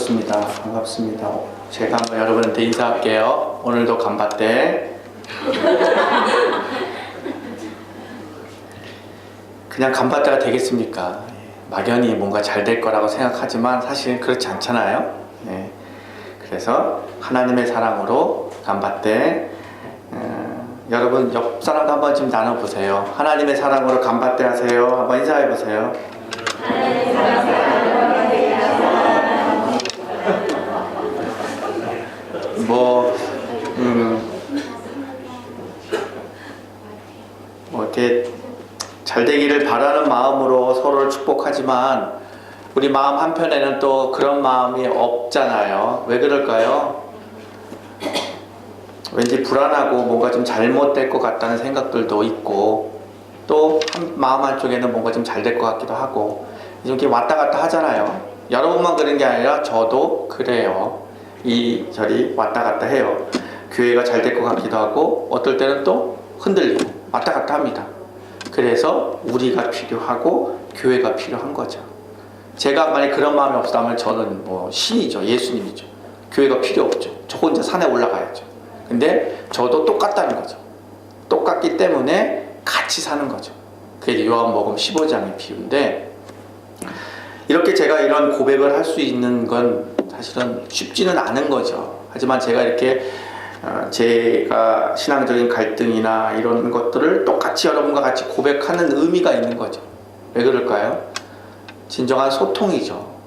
좋습니다. 반갑습니다. 제가 한번 여러분한테 인사할게요. 오늘도 간밭대. 그냥 간밭대가 되겠습니까? 막연히 뭔가 잘 될 거라고 생각하지만 사실 그렇지 않잖아요. 네. 그래서 하나님의 사랑으로 간밭대. 여러분 옆 사람도 한번 좀 나눠보세요. 하나님의 사랑으로 간밭대 하세요. 한번 인사해보세요. 이렇게 잘 되기를 바라는 마음으로 서로를 축복하지만 우리 마음 한편에는 또 그런 마음이 없잖아요. 왜 그럴까요? 왠지 불안하고 뭔가 좀 잘못될 것 같다는 생각들도 있고 또 마음 한쪽에는 뭔가 좀 잘 될 것 같기도 하고 이렇게 왔다 갔다 하잖아요. 여러분만 그런 게 아니라 저도 그래요. 이저리 왔다 갔다 해요. 교회가 잘 될 것 같기도 하고 어떨 때는 또 흔들리고 왔다 갔다 합니다. 그래서 우리가 필요하고 교회가 필요한 거죠. 제가 만약 그런 마음이 없다면 저는 신이죠. 예수님이죠. 교회가 필요 없죠. 저 혼자 산에 올라가야죠. 근데 저도 똑같다는 거죠. 똑같기 때문에 같이 사는 거죠. 그게 요한복음 15장의 비유인데 이렇게 제가 이런 고백을 할 수 있는 건 사실은 쉽지는 않은 거죠. 하지만 제가 이렇게 제가 신앙적인 갈등이나 이런 것들을 똑같이 여러분과 같이 고백하는 의미가 있는 거죠. 왜 그럴까요? 진정한 소통이죠.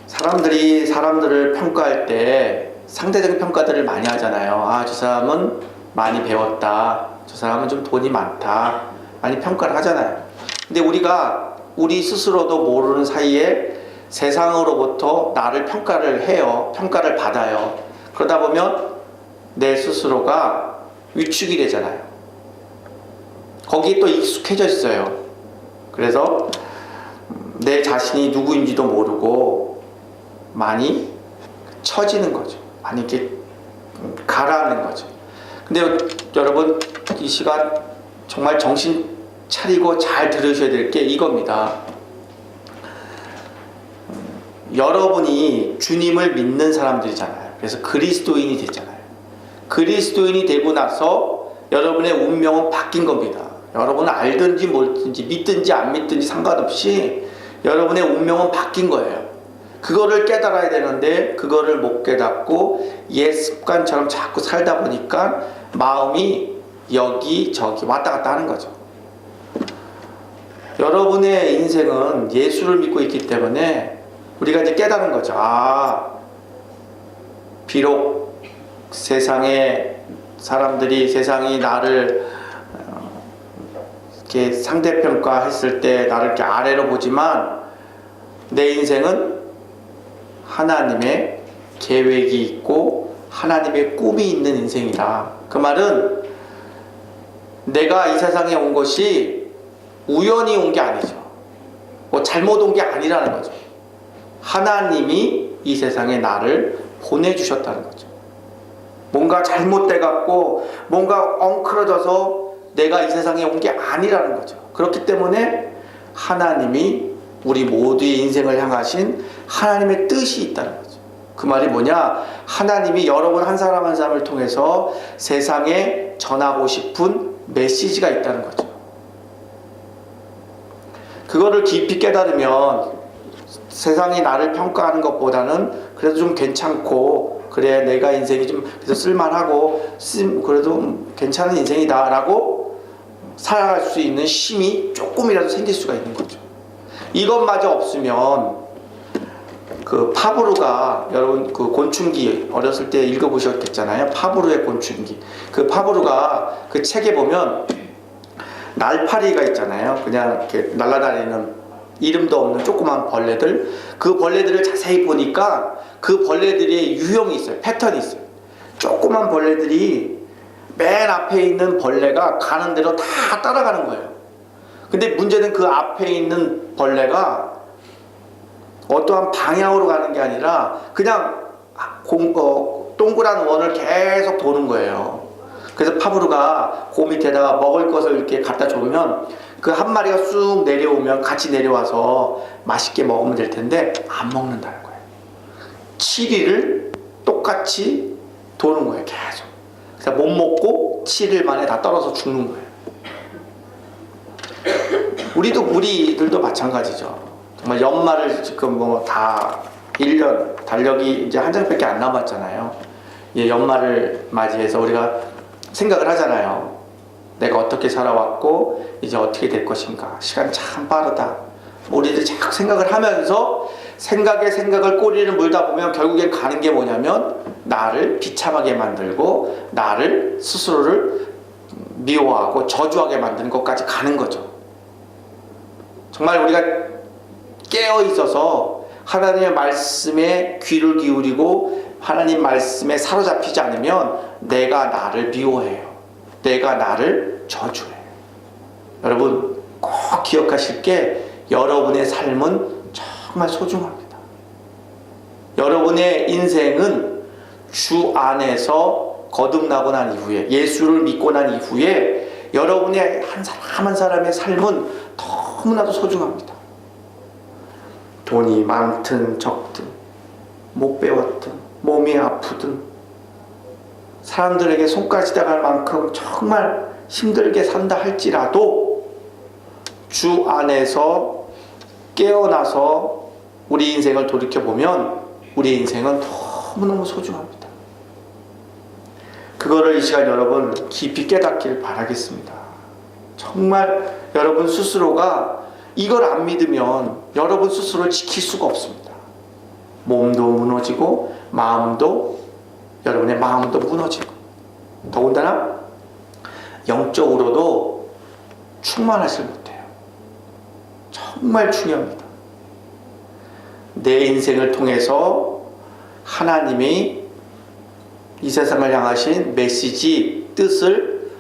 사람들이 사람들을 평가할 때 상대적인 평가들을 많이 하잖아요. 저 사람은 많이 배웠다. 저 사람은 좀 돈이 많다. 많이 평가를 하잖아요. 근데 우리가 우리 스스로도 모르는 사이에 세상으로부터 나를 평가를 해요. 평가를 받아요. 그러다 보면 내 스스로가 위축이 되잖아요. 거기에 또 익숙해져 있어요. 그래서 내 자신이 누구인지도 모르고 많이 처지는 거죠. 많이 이렇게 가라앉는 거죠. 근데 여러분 이 시간 정말 정신 차리고 잘 들으셔야 될 게 이겁니다. 여러분이 주님을 믿는 사람들이잖아요. 그래서 그리스도인이 됐잖아요. 그리스도인이 되고 나서 여러분의 운명은 바뀐 겁니다. 여러분은 알든지 모르든지 믿든지 안 믿든지 상관없이 여러분의 운명은 바뀐 거예요. 그거를 깨달아야 되는데 그거를 못 깨닫고 옛 습관처럼 자꾸 살다 보니까 마음이 여기저기 왔다 갔다 하는 거죠. 여러분의 인생은 예수를 믿고 있기 때문에 우리가 이제 깨달은 거죠. 비록 세상의 사람들이 세상이 나를 이렇게 상대평가했을 때 나를 이렇게 아래로 보지만 내 인생은 하나님의 계획이 있고 하나님의 꿈이 있는 인생이다. 그 말은 내가 이 세상에 온 것이 우연히 온 게 아니죠. 잘못 온 게 아니라는 거죠. 하나님이 이 세상에 나를 보내주셨다는 거죠. 뭔가 잘못돼 갖고 뭔가 엉클어져서 내가 이 세상에 온 게 아니라는 거죠. 그렇기 때문에 하나님이 우리 모두의 인생을 향하신 하나님의 뜻이 있다는 거죠. 그 말이 뭐냐? 하나님이 여러분 한 사람 한 사람을 통해서 세상에 전하고 싶은 메시지가 있다는 거죠. 그거를 깊이 깨달으면 세상이 나를 평가하는 것보다는 그래도 좀 괜찮고 그래 내가 인생이 좀 그래도 쓸만하고 그래도 괜찮은 인생이다 라고 살아갈 수 있는 힘이 조금이라도 생길 수가 있는 거죠. 이것마저 없으면 그 파브르가 여러분 그 곤충기 어렸을 때 읽어보셨겠잖아요. 파브르의 곤충기. 그 파브르가 그 책에 보면 날파리가 있잖아요. 그냥 이렇게 날아다니는 이름도 없는 조그만 벌레들. 그 벌레들을 자세히 보니까 그 벌레들의 유형이 있어요. 패턴이 있어요. 조그만 벌레들이 맨 앞에 있는 벌레가 가는 대로 다 따라가는 거예요. 근데 문제는 그 앞에 있는 벌레가 어떠한 방향으로 가는 게 아니라 그냥 동그란 원을 계속 도는 거예요. 그래서 파브르가 그 밑에다가 먹을 것을 이렇게 갖다 주면 그 한 마리가 쑥 내려오면 같이 내려와서 맛있게 먹으면 될 텐데 안 먹는다는 거예요. 7일을 똑같이 도는 거예요. 계속. 그래서 못 먹고 7일 만에 다 떨어져 죽는 거예요. 우리들도 마찬가지죠. 정말 연말을 지금 뭐 다 1년 달력이 이제 한 장밖에 안 남았잖아요. 연말을 맞이해서 우리가 생각을 하잖아요. 내가 어떻게 살아왔고 이제 어떻게 될 것인가. 시간이 참 빠르다. 우리들이 자꾸 생각을 하면서 생각에 생각을 꼬리를 물다 보면 결국엔 가는 게 뭐냐면 나를 비참하게 만들고 나를 스스로를 미워하고 저주하게 만드는 것까지 가는 거죠. 정말 우리가 깨어 있어서 하나님의 말씀에 귀를 기울이고 하나님 말씀에 사로잡히지 않으면 내가 나를 미워해요. 내가 나를 저주해요. 여러분 꼭 기억하실 게 여러분의 삶은 정말 소중합니다. 여러분의 인생은 주 안에서 거듭나고 난 이후에 예수를 믿고 난 이후에 여러분의 한 사람 한 사람의 삶은 너무나도 소중합니다. 돈이 많든 적든 못 배웠든 몸이 아프든 사람들에게 손까지 닿을 만큼 정말 힘들게 산다 할지라도 주 안에서 깨어나서 우리 인생을 돌이켜보면 우리 인생은 너무너무 소중합니다. 그거를 이 시간 여러분 깊이 깨닫길 바라겠습니다. 정말 여러분 스스로가 이걸 안 믿으면 여러분 스스로를 지킬 수가 없습니다. 몸도 무너지고 여러분의 마음도 무너지고 더군다나 영적으로도 충만하지 못해요. 정말 중요합니다. 내 인생을 통해서 하나님이 이 세상을 향하신 메시지, 뜻을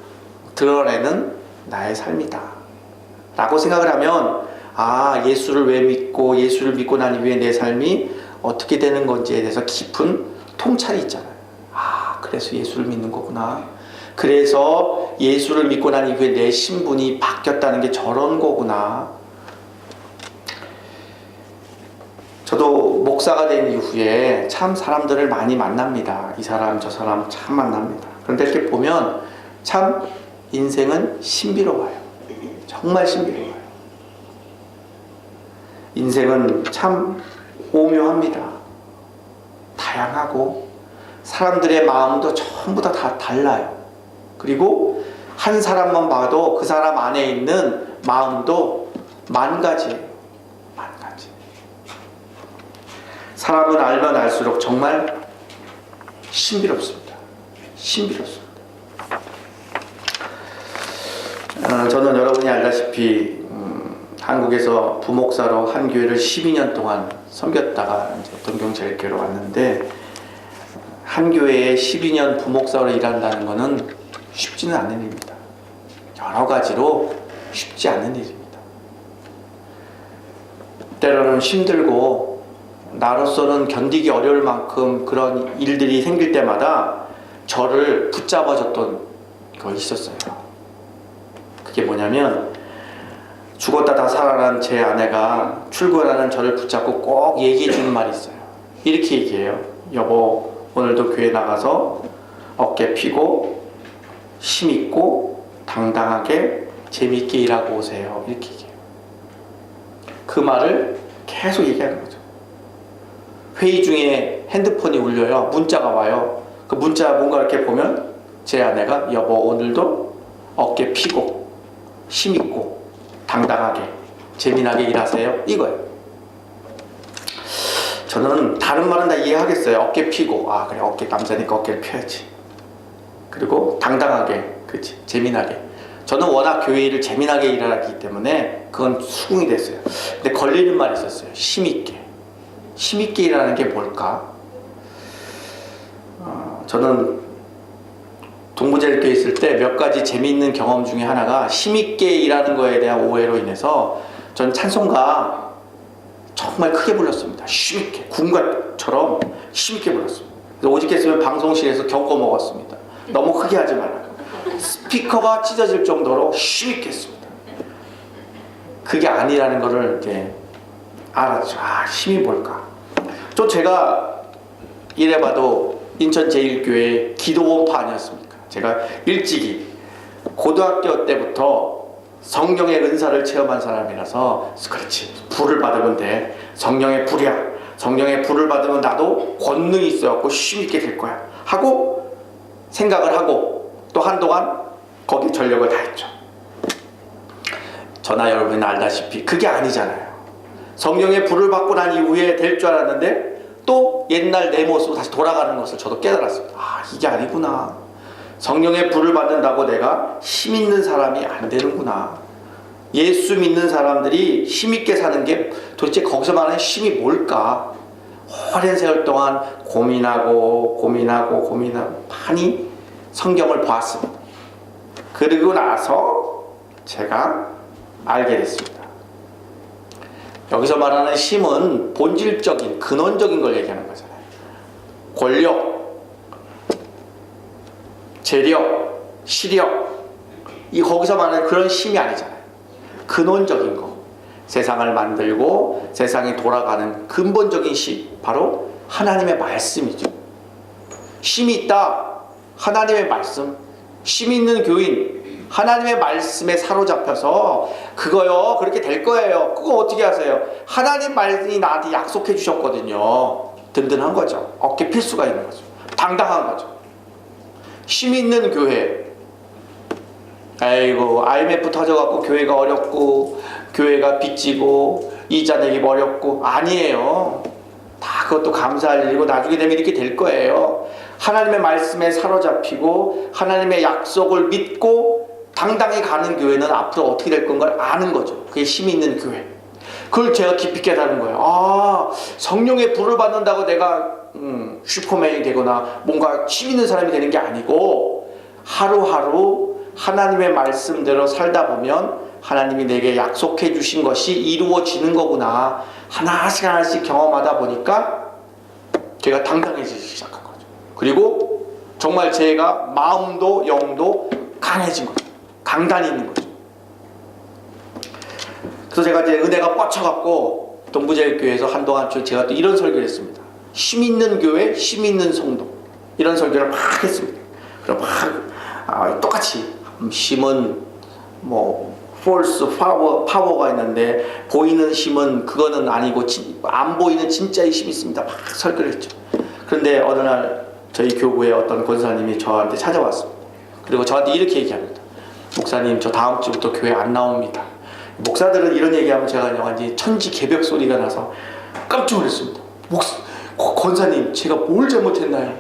드러내는 나의 삶이다 라고 생각을 하면 예수를 왜 믿고 예수를 믿고 난 이후에 내 삶이 어떻게 되는 건지에 대해서 깊은 통찰이 있잖아요. 그래서 예수를 믿는 거구나. 그래서 예수를 믿고 난 이후에 내 신분이 바뀌었다는 게 저런 거구나. 저도 목사가 된 이후에 참 사람들을 많이 만납니다. 이 사람 저 사람 참 만납니다. 그런데 이렇게 보면 참 인생은 신비로워요. 정말 신비로워요. 인생은 참 오묘합니다. 다양하고 사람들의 마음도 전부 다 달라요. 그리고 한 사람만 봐도 그 사람 안에 있는 마음도 만 가지예요. 만 가지. 사람은 알면 알수록 정말 신비롭습니다. 신비롭습니다. 저는 여러분이 알다시피 한국에서 부목사로 한 교회를 12년 동안 섬겼다가 이제 동경제일교회로 왔는데 한 교회에 12년 부목사로 일한다는 것은 쉽지는 않은 일입니다. 여러 가지로 쉽지 않은 일입니다. 때로는 힘들고 나로서는 견디기 어려울 만큼 그런 일들이 생길 때마다 저를 붙잡아줬던 거 있었어요. 그게 뭐냐면 죽었다 다 살아난 제 아내가 출근하는 저를 붙잡고 꼭 얘기해 주는 말이 있어요. 이렇게 얘기해요. 여보, 오늘도 교회 나가서 어깨 펴고 힘있고 당당하게 재미있게 일하고 오세요. 이렇게 얘기해요. 그 말을 계속 얘기하는 거죠. 회의 중에 핸드폰이 울려요. 문자가 와요. 그 문자 뭔가 이렇게 보면 제 아내가 여보 오늘도 어깨 펴고 힘있고 당당하게 재미나게 일하세요. 이거예요. 저는 다른 말은 다 이해하겠어요. 어깨 펴고 그래 어깨 남자니까 어깨를 펴야지. 그리고 당당하게 그치 재미나게. 저는 워낙 교회 일을 재미나게 일하기 때문에 그건 수긍이 됐어요. 근데 걸리는 말이 있었어요. 힘있게. 힘있게 일하는 게 뭘까? 저는 동부제일교회 있을 때 몇 가지 재미있는 경험 중에 하나가 힘있게 일하는 거에 대한 오해로 인해서 전 찬송가 정말 크게 불렀습니다. 힘있게 군가처럼 힘있게 불렀습니다. 오직했으면 방송실에서 겪어 먹었습니다. 너무 크게 하지 말라고. 스피커가 찢어질 정도로 힘있게 했습니다. 그게 아니라는 거를 이제 알았죠. 아, 힘이 뭘까? 또 제가 이래봐도 인천 제1교회 기도원파 아니었습니까? 제가 일찍이 고등학교 때부터 성령의 은사를 체험한 사람이라서 그렇지, 불을 받으면 돼. 성령의 불이야. 성령의 불을 받으면 나도 권능이 있어갖고 힘 있게 될 거야 하고 생각을 하고 또 한동안 거기 전력을 다했죠. 저나 여러분이 알다시피 그게 아니잖아요. 성령의 불을 받고 난 이후에 될 줄 알았는데 또 옛날 내 모습으로 다시 돌아가는 것을 저도 깨달았습니다. 아, 이게 아니구나. 성령의 불을 받는다고 내가 힘 있는 사람이 안 되는구나. 예수 믿는 사람들이 힘있게 사는 게 도대체 거기서 말하는 힘이 뭘까? 오랜 세월 동안 고민하고 많이 성경을 보았습니다. 그리고 나서 제가 알게 됐습니다. 여기서 말하는 힘은 본질적인 근원적인 걸 얘기하는 거잖아요. 권력, 재력, 시력, 거기서 말하는 그런 힘이 아니잖아요. 근원적인 거, 세상을 만들고 세상이 돌아가는 근본적인 힘, 바로 하나님의 말씀이죠. 힘이 있다, 하나님의 말씀. 힘 있는 교인, 하나님의 말씀에 사로잡혀서 그거요, 그렇게 될 거예요. 그거 어떻게 하세요? 하나님 말씀이 나한테 약속해 주셨거든요. 든든한 거죠. 어깨 필 수가 있는 거죠. 당당한 거죠. 힘 있는 교회. 아이고, IMF 터져갖고 교회가 어렵고 교회가 빚지고 이자 내기 어렵고, 아니에요. 다 그것도 감사할 일이고 나중에 되면 이렇게 될 거예요. 하나님의 말씀에 사로잡히고 하나님의 약속을 믿고 당당히 가는 교회는 앞으로 어떻게 될 건 걸 아는 거죠. 그게 힘이 있는 교회. 그걸 제가 깊이 깨달은 거예요. 아, 성령의 불을 받는다고 내가 슈퍼맨이 되거나 뭔가 힘 있는 사람이 되는 게 아니고, 하루하루 하나님의 말씀대로 살다 보면 하나님이 내게 약속해 주신 것이 이루어지는 거구나, 하나씩 하나씩 경험하다 보니까 제가 당당해지기 시작한 거죠. 그리고 정말 제가 마음도 영도 강해진 거죠. 강단이 있는 거죠. 그래서 제가 이제 은혜가 뻗쳐갖고 동부제일교회에서 한동안 제가 또 이런 설교를 했습니다. 힘 있는 교회, 힘 있는 성도, 이런 설교를 막 했습니다. 그럼 막 똑같이 힘은 뭐 force, 파워가 있는데 보이는 힘은 그거는 아니고 안 보이는 진짜의 힘이 있습니다. 막 설교를 했죠. 그런데 어느 날 저희 교구에 어떤 권사님이 저한테 찾아왔습니다. 그리고 저한테 이렇게 얘기합니다. 목사님, 저 다음 주부터 교회 안 나옵니다. 목사들은 이런 얘기하면 제가 완전히 천지 개벽 소리가 나서 깜짝 놀랐습니다. 권사님, 제가 뭘 잘못했나요?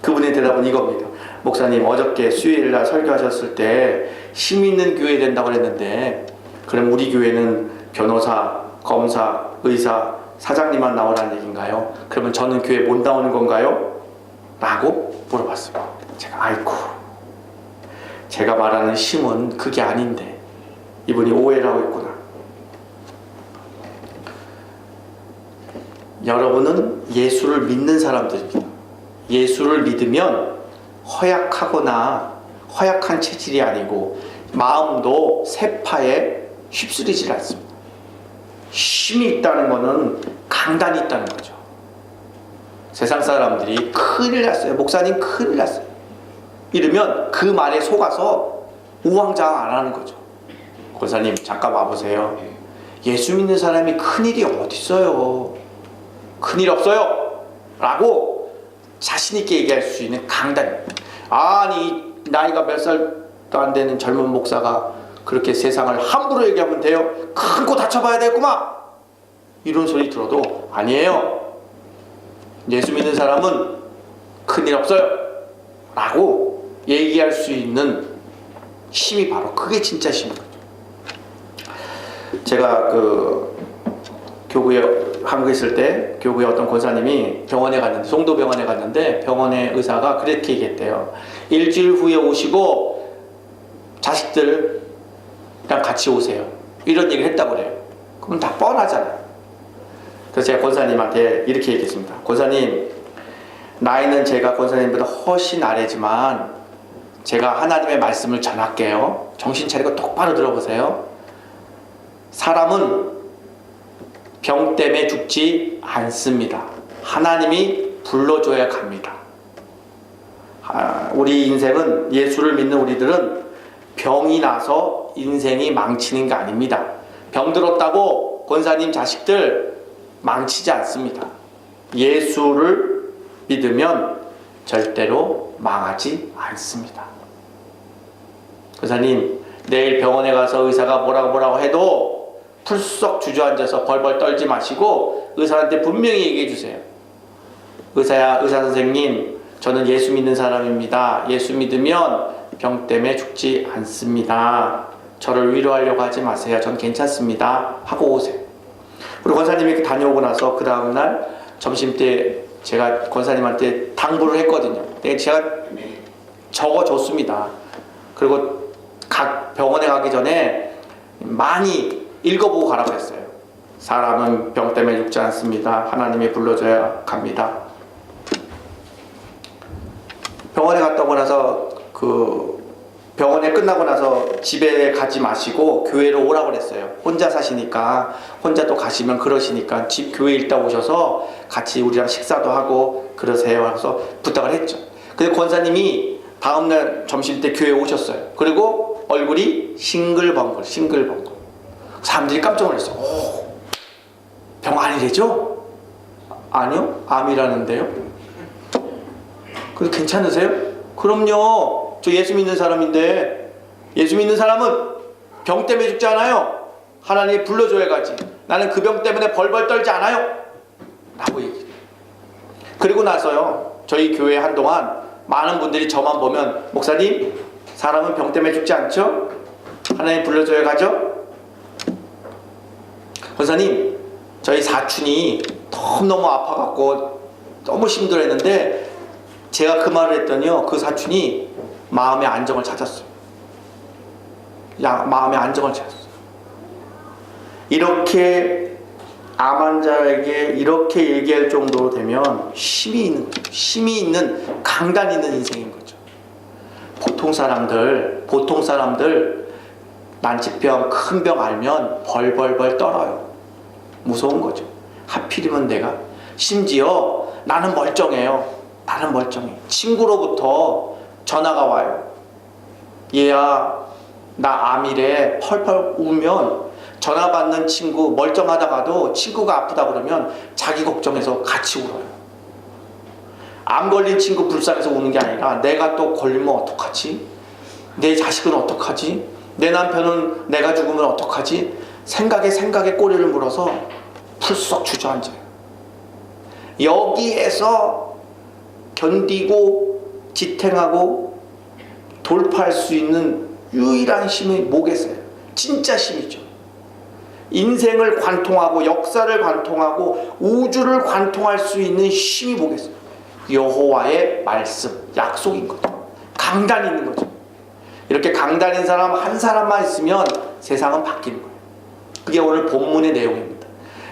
그분의 대답은 이겁니다. 목사님, 어저께 수요일날 설교하셨을 때 힘 있는 교회 된다고 그랬는데, 그럼 우리 교회는 변호사, 검사, 의사, 사장님만 나오라는 얘기인가요? 그러면 저는 교회 못 나오는 건가요? 라고 물어봤어요. 제가 아이고, 제가 말하는 힘은 그게 아닌데 이분이 오해를 하고 있구나. 여러분은 예수를 믿는 사람들입니다. 예수를 믿으면 허약한 체질이 아니고 마음도 세파에 휩쓸리질 않습니다. 힘이 있다는 것은 강단이 있다는 거죠. 세상 사람들이 큰일 났어요, 목사님 큰일 났어요, 이러면 그 말에 속아서 우왕좌왕 안 하는 거죠. 권사님, 잠깐 와보세요. 예수 믿는 사람이 큰일이 어디 있어요? 큰일 없어요 라고 자신있게 얘기할 수 있는 강단입니다. 아니, 나이가 몇 살도 안 되는 젊은 목사가 그렇게 세상을 함부로 얘기하면 돼요? 큰 거 다쳐봐야 되겠구만, 이런 소리 들어도 아니에요. 예수 믿는 사람은 큰일 없어요 라고 얘기할 수 있는 힘이 바로 그게 진짜 힘인 거죠. 제가 교구에 한국에 있을 때 교구에 어떤 권사님이 병원에 갔는데, 송도병원에 갔는데 병원의 의사가 그렇게 얘기했대요. 일주일 후에 오시고 자식들이랑 같이 오세요, 이런 얘기를 했다고 그래요. 그럼 다 뻔하잖아요. 그래서 제가 권사님한테 이렇게 얘기했습니다. 권사님, 나이는 제가 권사님보다 훨씬 아래지만 제가 하나님의 말씀을 전할게요. 정신 차리고 똑바로 들어보세요. 사람은 병 때문에 죽지 않습니다. 하나님이 불러줘야 갑니다. 우리 인생은, 예수를 믿는 우리들은 병이 나서 인생이 망치는 게 아닙니다. 병 들었다고 권사님 자식들 망치지 않습니다. 예수를 믿으면 절대로 망하지 않습니다. 권사님, 내일 병원에 가서 의사가 뭐라고 해도 풀썩 주저앉아서 벌벌 떨지 마시고 의사한테 분명히 얘기해 주세요. 의사 선생님, 저는 예수 믿는 사람입니다. 예수 믿으면 병 때문에 죽지 않습니다. 저를 위로하려고 하지 마세요. 전 괜찮습니다. 하고 오세요. 우리 권사님이 다녀오고 나서 그 다음날 점심때 제가 권사님한테 당부를 했거든요. 제가 적어줬습니다. 그리고 각 병원에 가기 전에 많이 읽어보고 가라고 했어요. 사람은 병 때문에 죽지 않습니다. 하나님이 불러줘야 갑니다. 병원에 갔다 오고 나서 병원에 끝나고 나서 집에 가지 마시고 교회로 오라고 그랬어요. 혼자 사시니까, 혼자 또 가시면 그러시니까 집 교회 있다 오셔서 같이 우리랑 식사도 하고 그러세요. 그래서 부탁을 했죠. 근데 권사님이 다음날 점심때 교회에 오셨어요. 그리고 얼굴이 싱글벙글. 사람들이 깜짝 놀랐어요. 오, 병 아니래죠? 아니요, 암이라는데요. 그래서 괜찮으세요? 그럼요. 저 예수 믿는 사람인데, 예수 믿는 사람은 병 때문에 죽지 않아요. 하나님이 불러줘야 가지. 나는 그 병 때문에 벌벌 떨지 않아요. 라고 얘기해요. 그리고 나서요, 저희 교회 한동안 많은 분들이 저만 보면, 목사님, 사람은 병 때문에 죽지 않죠? 하나님 불러줘야 가죠? 권사님, 저희 사촌이 너무 아파갖고 너무 힘들어했는데 제가 그 말을 했더니요, 그 사촌이 마음의 안정을 찾았어요. 마음의 안정을 찾았어요. 이렇게 암 환자에게 이렇게 얘기할 정도로 되면 힘이 있는 강단 있는 인생인 거죠. 보통 사람들 난치병, 큰 병 알면 벌벌벌 떨어요. 무서운 거죠. 하필이면 내가, 심지어 나는 멀쩡해요. 친구로부터 전화가 와요. 얘야, 나 암이래. 펄펄 울면 전화 받는 친구, 멀쩡하다가도 친구가 아프다 그러면 자기 걱정해서 같이 울어요. 암 걸린 친구 불쌍해서 우는 게 아니라 내가 또 걸리면 어떡하지? 내 자식은 어떡하지? 내 남편은 내가 죽으면 어떡하지? 생각에 꼬리를 물어서 풀썩 주저앉아요. 여기에서 견디고 지탱하고 돌파할 수 있는 유일한 힘이 뭐겠어요? 진짜 힘이죠. 인생을 관통하고 역사를 관통하고 우주를 관통할 수 있는 힘이 뭐겠어요? 여호와의 말씀, 약속인 거죠. 강단 있는 거죠. 이렇게 강단 있는 사람 한 사람만 있으면 세상은 바뀌는 거예요. 그게 오늘 본문의 내용입니다.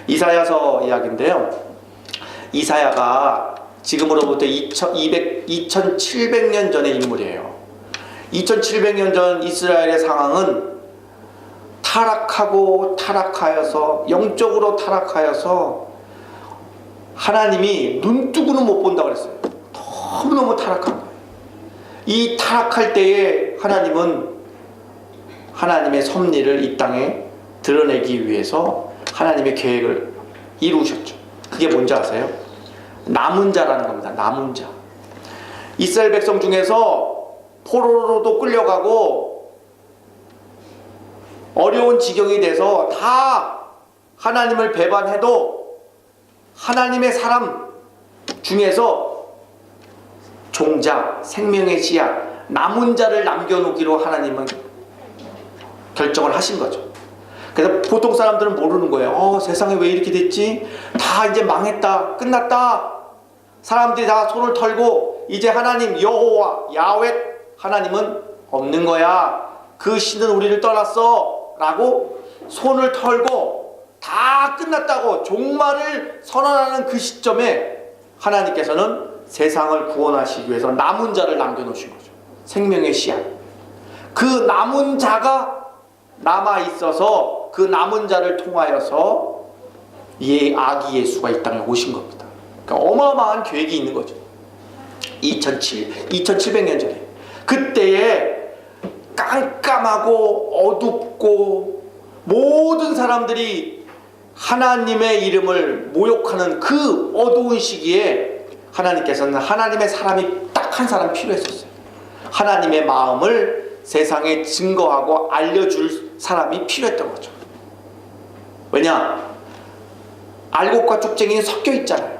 이사야서 이야기인데요. 이사야가 지금으로부터 2700년 전의 인물이에요. 2700년 전 이스라엘의 상황은 타락하여서 영적으로 타락하여서 하나님이 눈뜨고는 못 본다고 그랬어요. 너무너무 타락한 거예요. 이 타락할 때에 하나님은 하나님의 섭리를 이 땅에 드러내기 위해서 하나님의 계획을 이루셨죠. 그게 뭔지 아세요? 남은 자라는 겁니다. 남은 자. 이스라엘 백성 중에서 포로로도 끌려가고 어려운 지경이 돼서 다 하나님을 배반해도 하나님의 사람 중에서 종자, 생명의 씨앗, 남은 자를 남겨놓기로 하나님은 결정을 하신 거죠. 그래서 보통 사람들은 모르는 거예요. 세상에 왜 이렇게 됐지? 다 이제 망했다, 끝났다. 사람들이 다 손을 털고 이제 하나님 여호와 야훼 하나님은 없는 거야. 그 신은 우리를 떠났어 라고 손을 털고 다 끝났다고 종말을 선언하는 그 시점에 하나님께서는 세상을 구원하시기 위해서 남은 자를 남겨놓으신 거죠. 생명의 씨앗. 그 남은 자가 남아있어서 그 남은 자를 통하여서 아기 예수가 이 땅에 오신 겁니다. 그러니까 어마어마한 계획이 있는 거죠. 2700년 전에. 그때에 깜깜하고 어둡고 모든 사람들이 하나님의 이름을 모욕하는 그 어두운 시기에 하나님께서는 하나님의 사람이 딱 한 사람 필요했었어요. 하나님의 마음을 세상에 증거하고 알려줄 사람이 필요했던 거죠. 왜냐? 알곡과 쭉쟁이는 섞여 있잖아요.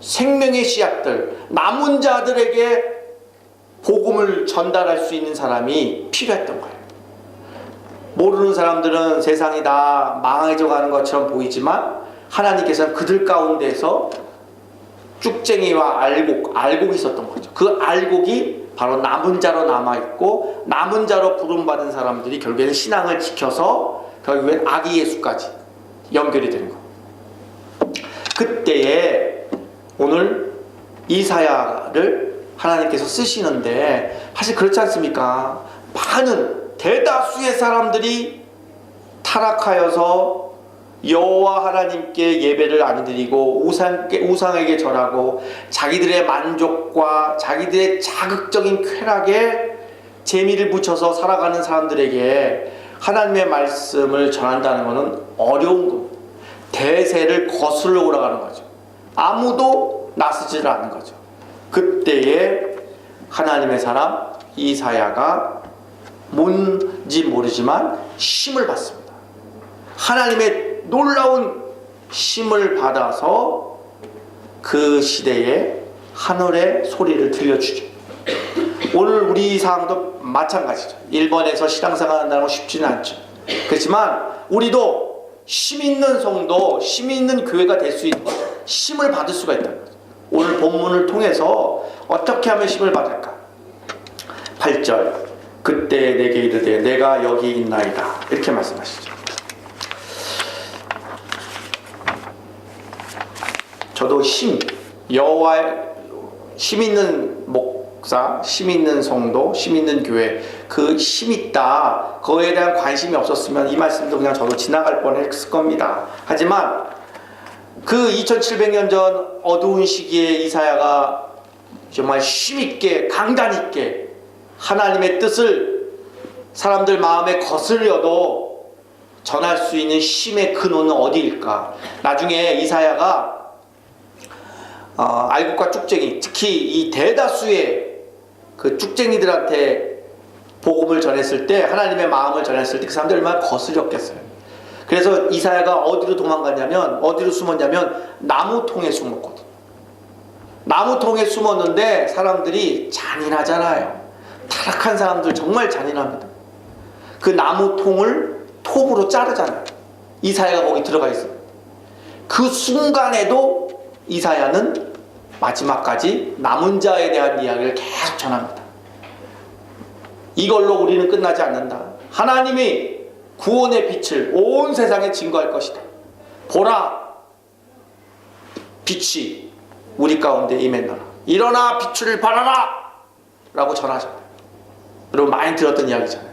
생명의 씨앗들, 남은 자들에게 복음을 전달할 수 있는 사람이 필요했던 거예요. 모르는 사람들은 세상이 다 망해져 가는 것처럼 보이지만 하나님께서는 그들 가운데서 쭉쟁이와 알곡이 있었던 거죠. 그 알곡이 바로 남은 자로 남아있고 남은 자로 부름받은 사람들이 결국에는 신앙을 지켜서 결국엔 아기 예수까지 연결이 되는 거예요. 그때에 오늘 이사야를 하나님께서 쓰시는데 사실 그렇지 않습니까? 많은 대다수의 사람들이 타락하여서 여호와 하나님께 예배를 안 드리고 우상에게 절하고 자기들의 만족과 자기들의 자극적인 쾌락에 재미를 붙여서 살아가는 사람들에게 하나님의 말씀을 전한다는 것은 어려운 겁니다. 대세를 거슬러 올라가는 거죠. 아무도 나서지를 않는 거죠. 그때에 하나님의 사람 이사야가 뭔지 모르지만 힘을 받습니다. 하나님의 놀라운 힘을 받아서 그 시대에 하늘의 소리를 들려주죠. 오늘 우리 상황도 마찬가지죠. 일본에서 신앙생활 한다는 건 쉽지는 않죠. 그렇지만 우리도 힘 있는 성도, 힘 있는 교회가 될 수 있는 힘을 받을 수가 있다는 거죠. 오늘 본문을 통해서 어떻게 하면 힘을 받을까? 8절 그때 내게 이르되 내가 여기 있나이다 이렇게 말씀하시죠. 저도 여호와의 힘 있는 목사, 힘 있는 성도, 힘 있는 교회 그 힘 있다 그거에 대한 관심이 없었으면 이 말씀도 그냥 저도 지나갈 뻔했을 겁니다. 하지만 그 2700년 전 어두운 시기에 이사야가 정말 힘있게 강단 있게 하나님의 뜻을 사람들 마음에 거슬려도 전할 수 있는 힘의 근원은 어디일까? 나중에 이사야가 알곡과 쭉쟁이, 특히 이 대다수의 그 쭉쟁이들한테 복음을 전했을 때, 하나님의 마음을 전했을 때 그 사람들이 얼마나 거슬렸겠어요. 그래서 이사야가 어디로 도망갔냐면, 어디로 숨었냐면 나무통에 숨었거든. 나무통에 숨었는데 사람들이 잔인하잖아요. 타락한 사람들 정말 잔인합니다. 그 나무통을 톱으로 자르잖아요. 이사야가 거기 들어가 있어요. 그 순간에도 이사야는 마지막까지 남은 자에 대한 이야기를 계속 전합니다. 이걸로 우리는 끝나지 않는다. 하나님이 구원의 빛을 온 세상에 증거할 것이다. 보라, 빛이 우리 가운데 임했노라. 일어나 빛을 발하라 라고 전하잖아요. 여러분 많이 들었던 이야기잖아요.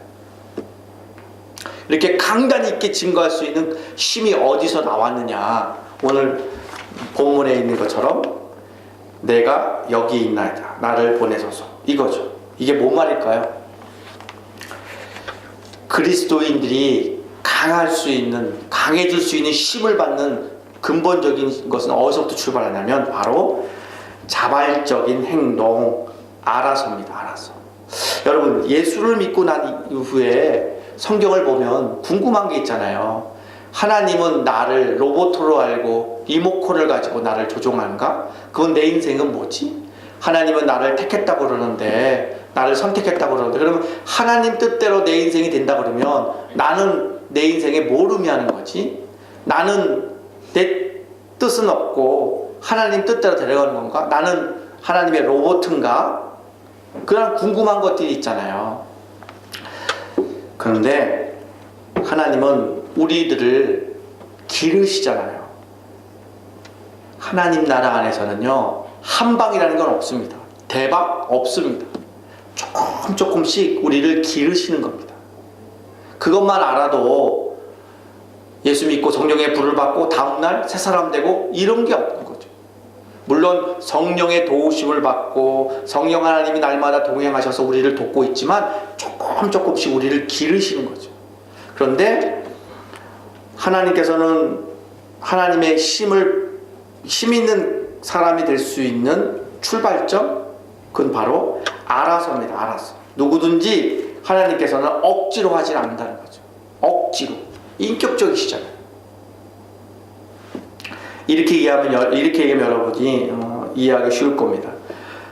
이렇게 강단 있게 증거할 수 있는 힘이 어디서 나왔느냐. 오늘 본문에 있는 것처럼 내가 여기 있나이다. 나를 보내소서. 이거죠. 이게 뭔 말일까요? 그리스도인들이 강해질 수 있는 힘을 받는 근본적인 것은 어디서부터 출발하냐면 바로 자발적인 행동, 알아서입니다. 알아서. 여러분 예수를 믿고 난 이후에 성경을 보면 궁금한 게 있잖아요. 하나님은 나를 로봇으로 알고 리모컨을 가지고 나를 조종하는가? 그건 내 인생은 뭐지? 하나님은 나를 택했다고 그러는데, 나를 선택했다고 그러는데, 그러면 하나님 뜻대로 내 인생이 된다 그러면 나는 내 인생에 뭘 의미하는 거지? 나는 내 뜻은 없고 하나님 뜻대로 데려가는 건가? 나는 하나님의 로봇인가? 그런 궁금한 것들이 있잖아요. 그런데 하나님은 우리들을 기르시잖아요. 하나님 나라 안에서는요, 한방이라는 건 없습니다. 대박 없습니다. 조금씩 우리를 기르시는 겁니다. 그것만 알아도 예수 믿고 성령의 불을 받고 다음날 새 사람 되고 이런 게 없는 거죠. 물론 성령의 도우심을 받고 성령 하나님이 날마다 동행하셔서 우리를 돕고 있지만 조금씩 우리를 기르시는 거죠. 그런데 하나님께서는 하나님의 힘 있는 사람이 될 수 있는 출발점, 그건 바로 알아서입니다. 알아서. 누구든지 하나님께서는 억지로 하지 않는다는 거죠. 억지로. 인격적이시잖아요. 이렇게 얘기하면 여러분이 이해하기 쉬울 겁니다.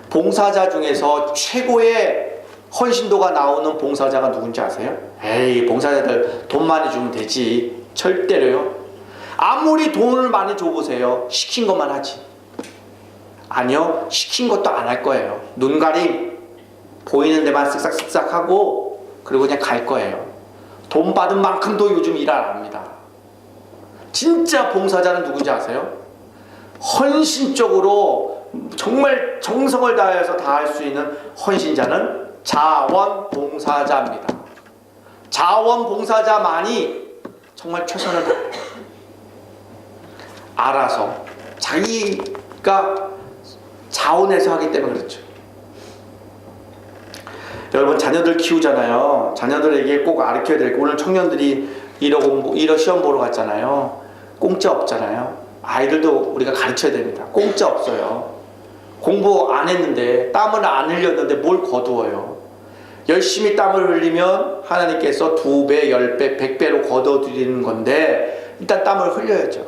봉사자 중에서 최고의 헌신도가 나오는 봉사자가 누군지 아세요? 에이, 봉사자들 돈 많이 주면 되지. 절대로요. 아무리 돈을 많이 줘보세요. 시킨 것만 하지. 아니요, 시킨 것도 안 할 거예요. 눈가림, 보이는 데만 쓱싹쓱싹 하고 그리고 그냥 갈 거예요. 돈 받은 만큼도 요즘 일 안 합니다. 진짜 봉사자는 누군지 아세요? 헌신적으로 정말 정성을 다해서 다 할 수 있는 헌신자는 자원봉사자입니다. 자원봉사자만이 정말 최선을 다해요. 알아서 자기가 자원해서 하기 때문에 그렇죠. 여러분 자녀들 키우잖아요. 자녀들에게 꼭 가르쳐야 될 거, 오늘 청년들이 일어 시험 보러 갔잖아요. 공짜 없잖아요. 아이들도 우리가 가르쳐야 됩니다. 공짜 없어요. 공부 안 했는데, 땀을 안 흘렸는데 뭘 거두어요. 열심히 땀을 흘리면 하나님께서 2배, 10배, 100배로 거둬드리는 건데 일단 땀을 흘려야죠.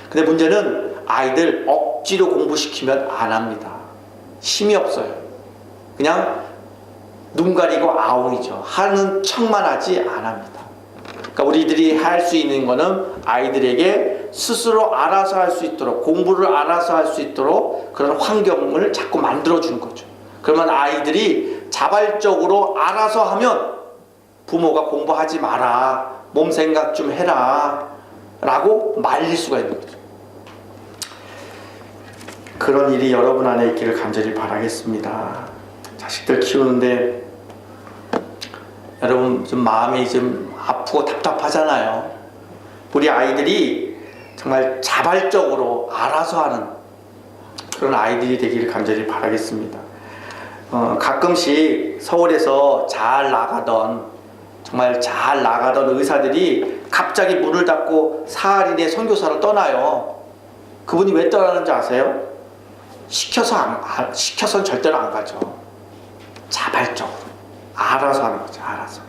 근데 문제는 아이들 억지로 공부시키면 안 합니다. 힘이 없어요. 그냥 눈 가리고 아웅이죠. 하는 척만 하지 안 합니다. 그러니까 우리들이 할 수 있는 거는 아이들에게 스스로 알아서 할 수 있도록, 공부를 알아서 할 수 있도록 그런 환경을 자꾸 만들어 주는 거죠. 그러면 아이들이 자발적으로 알아서 하면 부모가 공부하지 마라, 몸 생각 좀 해라 라고 말릴 수가 있는 거죠. 그런 일이 여러분 안에 있기를 간절히 바라겠습니다. 자식들 키우는데 여러분 좀 마음이 좀 아프고 답답하잖아요. 우리 아이들이 정말 자발적으로 알아서 하는 그런 아이들이 되기를 간절히 바라겠습니다. 가끔씩 서울에서 정말 잘 나가던 의사들이 갑자기 문을 닫고 사할인의 선교사를 떠나요. 그분이 왜 떠나는지 아세요? 시켜서는 절대로 안 가죠. 자발적으로 알아서 하는 거죠. 알아서.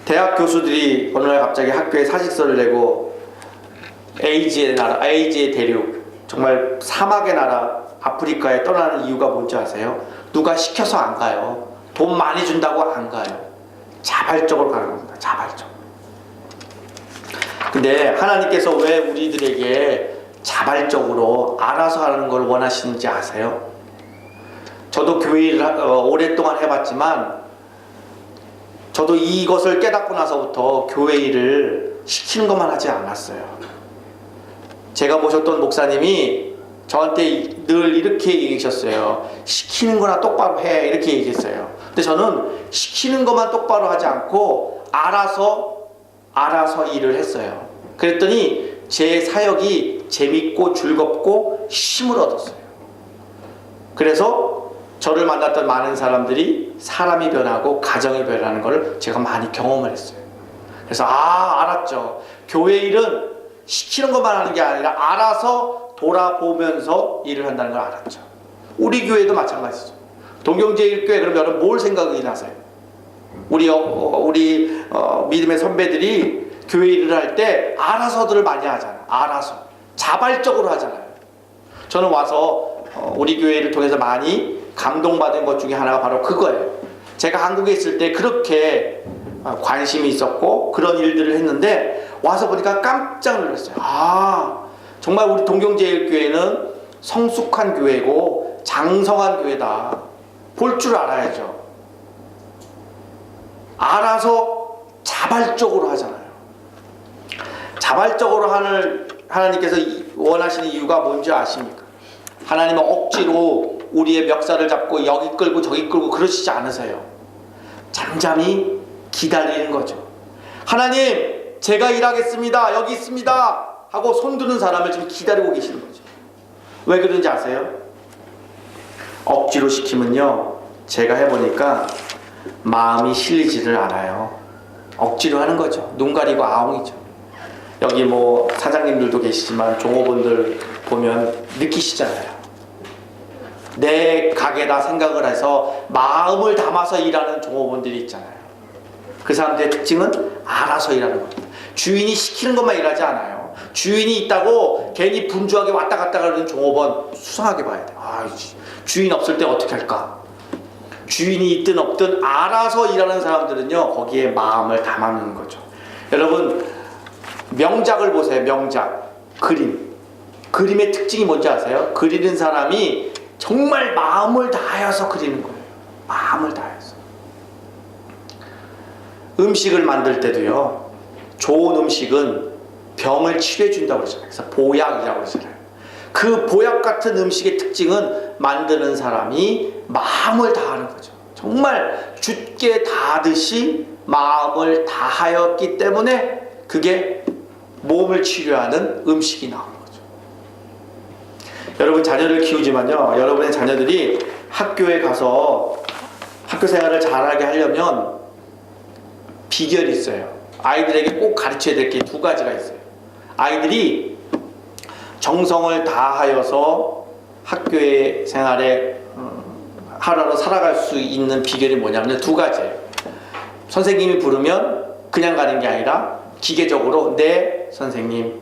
대학 교수들이 어느 날 갑자기 학교에 사직서를 내고 에이즈의 대륙, 정말 사막의 나라 아프리카에 떠나는 이유가 뭔지 아세요? 누가 시켜서 안 가요. 돈 많이 준다고 안 가요. 자발적으로 가는 겁니다. 자발적으로. 근데 하나님께서 왜 우리들에게 자발적으로 알아서 하는 걸 원하시는지 아세요? 저도 교회 일을 오랫동안 해봤지만 저도 이것을 깨닫고 나서부터 교회 일을 시키는 것만 하지 않았어요. 제가 모셨던 목사님이 저한테 늘 이렇게 얘기하셨어요. 시키는 거나 똑바로 해, 이렇게 얘기했어요. 근데 저는 시키는 것만 똑바로 하지 않고 알아서 일을 했어요. 그랬더니 제 사역이 재밌고 즐겁고 힘을 얻었어요. 그래서 저를 만났던 많은 사람들이 사람이 변하고 가정이 변하는 걸 제가 많이 경험을 했어요. 그래서 알았죠. 교회 일은 시키는 것만 하는 게 아니라 알아서 돌아보면서 일을 한다는 걸 알았죠. 우리 교회도 마찬가지죠. 동경제일교회 그럼 여러분 뭘 생각이 나세요? 우리 믿음의 선배들이 교회 일을 할 때 알아서들을 많이 하잖아요. 알아서 자발적으로 하잖아요. 저는 와서 우리 교회를 통해서 많이 감동받은 것 중에 하나가 바로 그거예요. 제가 한국에 있을 때 그렇게 관심이 있었고 그런 일들을 했는데 와서 보니까 깜짝 놀랐어요. 정말 우리 동경제일교회는 성숙한 교회고 장성한 교회다. 볼 줄 알아야죠. 알아서 자발적으로 하잖아요. 자발적으로 하나님께서 원하시는 이유가 뭔지 아십니까? 하나님은 억지로 우리의 멱살을 잡고 여기 끌고 저기 끌고 그러시지 않으세요. 잠잠히 기다리는 거죠. 하나님, 제가 일하겠습니다. 여기 있습니다. 하고 손드는 사람을 지금 기다리고 계시는 거죠. 왜 그런지 아세요? 억지로 시키면요, 제가 해보니까 마음이 실리지를 않아요. 억지로 하는 거죠. 눈 가리고 아웅이죠. 여기 뭐 사장님들도 계시지만 종업원들 보면 느끼시잖아요. 내 가게다 생각을 해서 마음을 담아서 일하는 종업원들이 있잖아요. 그 사람들의 특징은 알아서 일하는 겁니다. 주인이 시키는 것만 일하지 않아요. 주인이 있다고 괜히 분주하게 왔다 갔다 가는 종업원 수상하게 봐야 돼요. 주인 없을 때 어떻게 할까? 주인이 있든 없든 알아서 일하는 사람들은요, 거기에 마음을 담아놓는 거죠. 여러분, 명작을 보세요. 명작. 그림의 특징이 뭔지 아세요? 그리는 사람이 정말 마음을 다하여서 그리는 거예요. 마음을 다해서. 음식을 만들 때도요, 좋은 음식은 병을 치료해 준다고 그러잖아요. 그래서 보약이라고 그러잖아요. 그 보약 같은 음식의 특징은 만드는 사람이 마음을 다하는 거죠. 정말 죽게 다하듯이 마음을 다하였기 때문에 그게 몸을 치료하는 음식이 나오는 거죠. 여러분, 자녀를 키우지만요, 여러분의 자녀들이 학교에 가서 학교 생활을 잘하게 하려면 비결이 있어요. 아이들에게 꼭 가르쳐야 될 게 두 가지가 있어요. 아이들이 정성을 다하여서 학교의 생활에 하루하루 살아갈 수 있는 비결이 뭐냐면 두 가지예요. 선생님이 부르면 그냥 가는 게 아니라 기계적으로 네 선생님,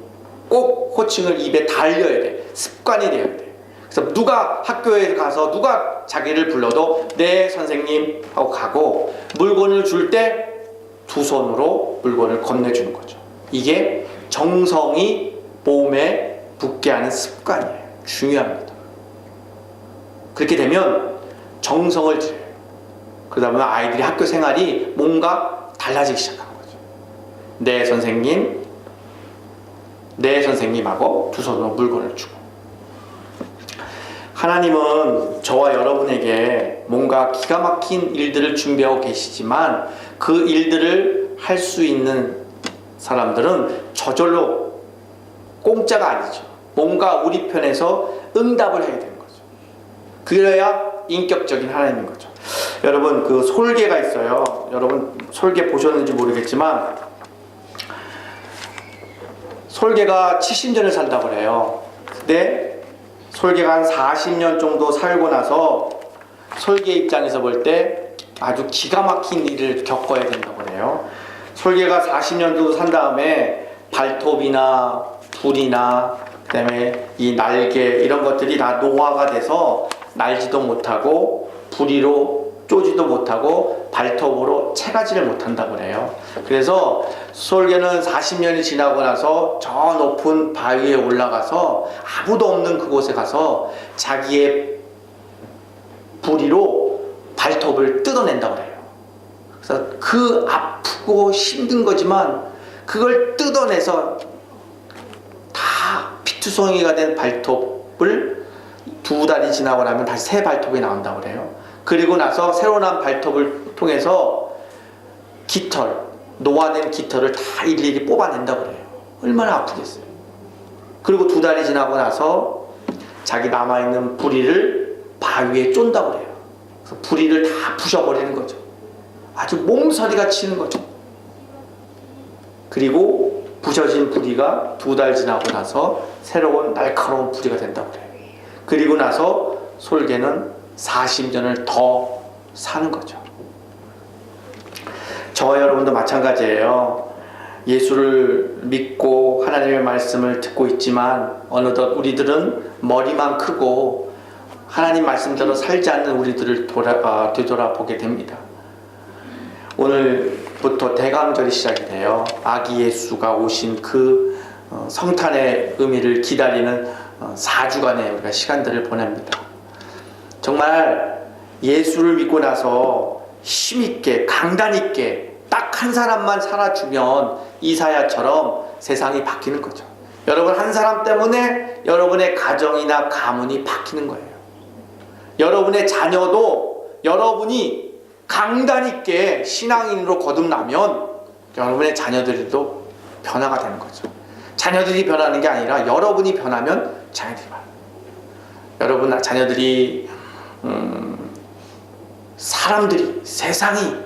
꼭 호칭을 입에 달려야 돼. 습관이 돼야 돼. 그래서 누가 학교에 가서 누가 자기를 불러도 네 선생님 하고 가고, 물건을 줄 때 두 손으로 물건을 건네주는 거죠. 이게 정성이 몸에 붙게 하는 습관이에요. 중요합니다. 그렇게 되면 정성을 들여요. 그러다 보면 아이들이 학교 생활이 뭔가 달라지기 시작하는 거죠. 네 선생님, 네 선생님하고 두 손으로 물건을 주고. 하나님은 저와 여러분에게 뭔가 기가 막힌 일들을 준비하고 계시지만 그 일들을 할 수 있는 사람들은 저절로 공짜가 아니죠. 뭔가 우리 편에서 응답을 해야 되는 거죠. 그래야 인격적인 하나님인 거죠. 여러분, 그 솔개가 있어요. 여러분 솔개 보셨는지 모르겠지만 솔개가 70년을 산다고 그래요. 근데 솔개가 한 40년 정도 살고 나서 솔개 입장에서 볼 때 아주 기가 막힌 일을 겪어야 된다고 그래요. 솔개가 40년 정도 산 다음에 발톱이나 불이나 그다음에 이 날개 이런 것들이 다 노화가 돼서 날지도 못하고 부리로 쪼지도 못하고 발톱으로 채가지를 못한다고 그래요. 그래서 솔개는 40년이 지나고 나서 저 높은 바위에 올라가서 아무도 없는 그곳에 가서 자기의 부리로 발톱을 뜯어낸다고 그래요. 그래서 그 아프고 힘든 거지만 그걸 뜯어내서 다 피투성이가 된 발톱을 두 달이 지나고 나면 다시 새 발톱이 나온다고 그래요. 그리고 나서 새로 난 발톱을 통해서 깃털, 노화된 깃털을 다 일일이 뽑아낸다고 그래요. 얼마나 아프겠어요. 그리고 두 달이 지나고 나서 자기 남아있는 부리를 바위에 쫀다고 그래요. 그래서 부리를 다 부셔버리는 거죠. 아주 몸서리가 치는 거죠. 그리고 부셔진 부리가 두 달 지나고 나서 새로운 날카로운 부리가 된다고 그래요. 그리고 나서 솔개는 40년을 더 사는 거죠. 저와 여러분도 마찬가지예요. 예수를 믿고 하나님의 말씀을 듣고 있지만 어느덧 우리들은 머리만 크고 하나님 말씀대로 살지 않는 우리들을 되돌아보게 됩니다. 오늘부터 대강절이 시작이 돼요. 아기 예수가 오신 그 성탄의 의미를 기다리는 4주간의 우리가 시간들을 보냅니다. 정말 예수를 믿고 나서 힘있게 강단있게 딱 한 사람만 살아주면 이사야처럼 세상이 바뀌는 거죠. 여러분 한 사람 때문에 여러분의 가정이나 가문이 바뀌는 거예요. 여러분의 자녀도 여러분이 강단있게 신앙인으로 거듭나면 여러분의 자녀들도 변화가 되는 거죠. 자녀들이 변하는 게 아니라 여러분이 변하면 자녀들이 변해요. 여러분 자녀들이 사람들이 세상이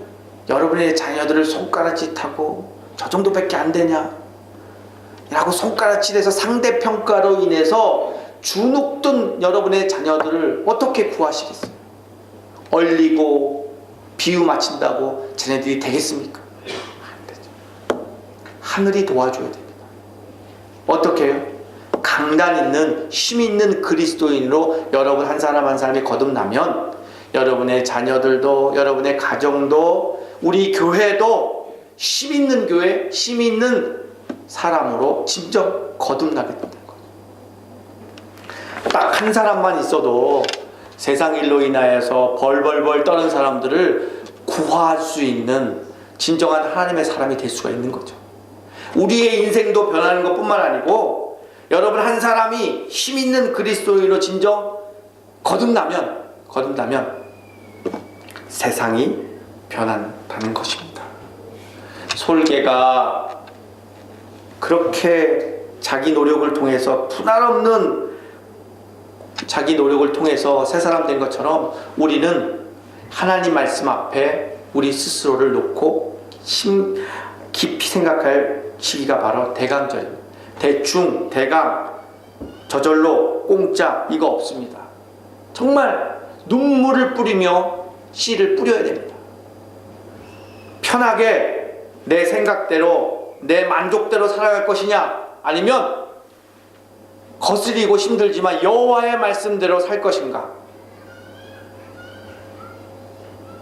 여러분의 자녀들을 손가락질하고 저 정도밖에 안 되냐 라고 손가락질해서 상대평가로 인해서 주눅든 여러분의 자녀들을 어떻게 구하시겠어요? 얼리고 비유 맞춘다고 자녀들이 되겠습니까? 안 되죠. 하늘이 도와줘야 됩니다. 어떻게 해요? 강단 있는 힘 있는 그리스도인으로 여러분 한 사람 한 사람이 거듭나면 여러분의 자녀들도 여러분의 가정도 우리 교회도 힘 있는 교회, 힘 있는 사람으로 진정 거듭나게 된다는 거예요. 딱 한 사람만 있어도 세상 일로 인하여서 벌벌벌 떠는 사람들을 구할 수 있는 진정한 하나님의 사람이 될 수가 있는 거죠. 우리의 인생도 변하는 것뿐만 아니고 여러분 한 사람이 힘 있는 그리스도인으로 진정 거듭나면 세상이 변한다는 것입니다. 솔개가 그렇게 자기 노력을 통해서 분할 없는 자기 노력을 통해서 새 사람 된 것처럼 우리는 하나님 말씀 앞에 우리 스스로를 놓고 깊이 생각할 시기가 바로 대강절입니다. 대충, 대강, 저절로, 공짜 이거 없습니다. 정말 눈물을 뿌리며 씨를 뿌려야 됩니다. 편하게 내 생각대로 내 만족대로 살아갈 것이냐 아니면 거스리고 힘들지만 여호와의 말씀대로 살 것인가?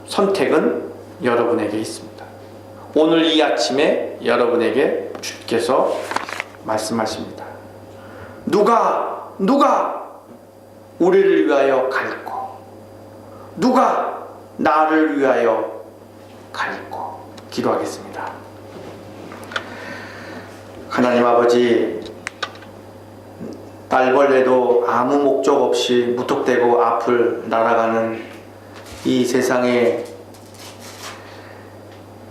선택은 여러분에게 있습니다. 오늘 이 아침에 여러분에게 주께서 말씀하십니다. 누가 우리를 위하여 갈고 누가 나를 위하여 갈고. 기도하겠습니다. 하나님 아버지, 날벌레도 아무 목적 없이 무턱대고 앞을 날아가는 이 세상의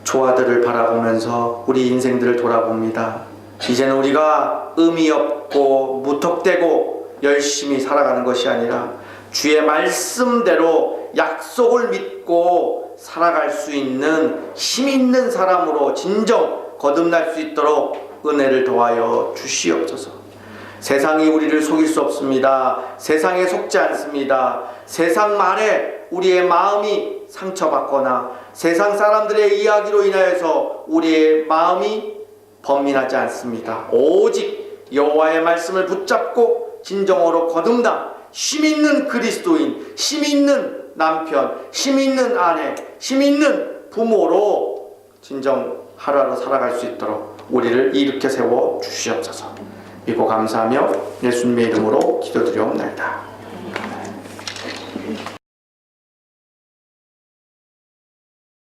조화들을 바라보면서 우리 인생들을 돌아봅니다. 이제는 우리가 의미 없고 무턱대고 열심히 살아가는 것이 아니라 주의 말씀대로 약속을 믿고 살아갈 수 있는 힘 있는 사람으로 진정 거듭날 수 있도록 은혜를 더하여 주시옵소서. 세상이 우리를 속일 수 없습니다. 세상에 속지 않습니다. 세상 말에 우리의 마음이 상처받거나 세상 사람들의 이야기로 인하여서 우리의 마음이 번민하지 않습니다. 오직 여호와의 말씀을 붙잡고 진정으로 거듭나 힘있는 그리스도인, 힘있는 남편, 힘있는 아내, 힘있는 부모로 진정 하루하루 살아갈 수 있도록 우리를 일으켜 세워 주시옵소서. 믿고 감사하며 예수님의 이름으로 기도드리옵나이다.